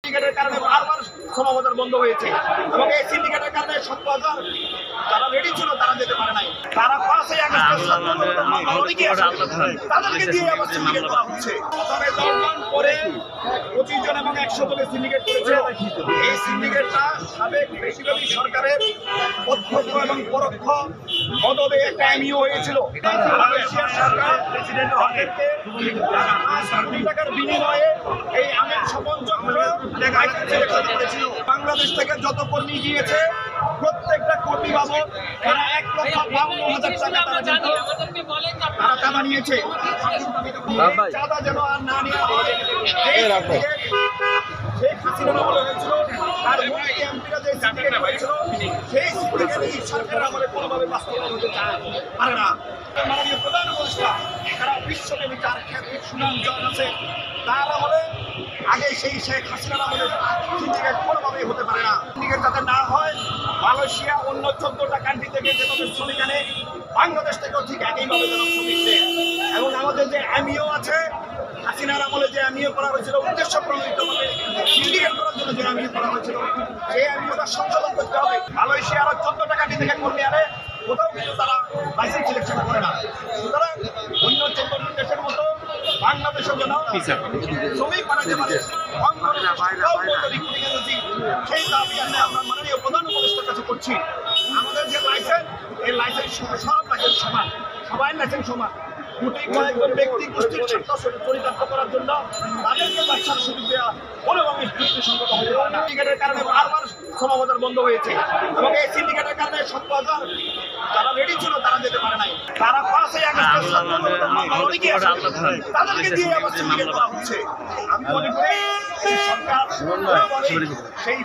সিন্ডিকেটের কারণে বারবার শ্রমবাজার বন্ধ হয়েছে এবং এই সিন্ডিকেটের কারণে ৭০,০০০ যারা রেডি ছিল তারা যেতে পারে নাই। তারা ৫ই আগস্ট তাদেরকে দিয়ে আবার সিন্ডিকেট করা হচ্ছে। প্রথমে ১০ জন পরে ২৫ জন এবং ১০০ জনের সিন্ডিকেট করেছে। এই সিন্ডিকেটটা সাবেক বেশিরভাগই সরকারের প্রত্যক্ষ এবং পরোক্ষ মদদে একটা আইনিও হয়েছিল। মালয়েশিয়ার সরকার প্রেসিডেন্ট তাদেরকে ৫ কোটি টাকার বিনিময়ে এই আমের স্বপন চক্র সিলেকশন করেছিল। বাংলাদেশ থেকে যত কর্মী গিয়েছে প্রত্যেকটা কর্মী বাবদ তারা ১,৫২,০০০ টাকা তারা চাঁদা নিয়েছে। চাঁদা যেন আর না নেওয়া হয়। শেখ হাসিনার আমলে হয়েছিল আর মন্ত্রী এমপিরা যে সিন্ডিকেট হয়েছিল সেই সিন্ডিকেট সরকারের আমলে কোনোভাবে বাস্তবায়ন হতে পারে না। মাননীয় প্রধান উপদেষ্টা তারা বিশ্বব্যাপী যার খ্যাতি সুনাম জন আছে তার আমলে আগে সেই শেখ হাসিনার আমলে সিন্ডিকেট কোনোভাবেই হতে পারে না। সিন্ডিকেট যাতে না হয় মালয়েশিয়া অন্য ১৪টা কান্ট্রি থেকে যেভাবে শ্রমিক আনে বাংলাদেশ থেকেও ঠিক একইভাবে যেন শ্রমিক দেয়। এবং আমাদের যে এমইও আছে হাসিনার আমলে যে এমইও করা হয়েছিল উদ্দেশ্য প্রণোদিতভাবে সিন্ডিকেট করার জন্য যে এমইও করা হয়েছিল সেই এমইওটা সংশোধন করতে হবে। মালয়েশিয়া আরো ১৪টা কান্ট্রি থেকে কর্মী আনে কোথাও কিন্তু তারা লাইসেন্স সিলেকশন করে না। সুতরাং অন্য ১৪ দেশের মতো বাংলাদেশের জন্য শ্রমিক বানাতে পারে সেই দাবি আমরা মাননীয় প্রধান উপদেষ্টার কাছে করছি। আমাদের যে লাইসেন্স এই লাইসেন্স সব লাইসেন্স সমান, সবাই লাইসেন্স সমান। গুটি কয়েকজন ব্যক্তি গোষ্ঠীর চরিতার্থ করার জন্য তাদেরকে ব্যবসার সুযোগ দেওয়া কোনোভাবে যুক্তিসঙ্গত হতে পারে না। সিন্ডিকেটের কারণে বারবার শ্রমবাজার বন্ধ হয়েছে এবং এই সিন্ডিকেটের কারণে ৭০,০০০ যারা রেডি ছিল তারা যেতে পারে নাই। তারা ৫ই আগস্ট তাদেরকে দিয়ে আবার সিন্ডিকেট করা হচ্ছে। আমি মনে করি সরকার সেই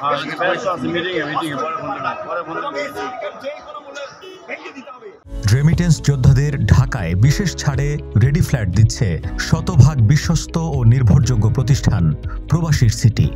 যে কোনো মূল্যে ভেঙে দিতে হবে। রেমিটেন্স যোদ্ধাদের ঢাকায় বিশেষ ছাড়ে রেডি ফ্ল্যাট দিচ্ছে শতভাগ বিশ্বস্ত ও নির্ভরযোগ্য প্রতিষ্ঠান প্রবাসীর সিটি।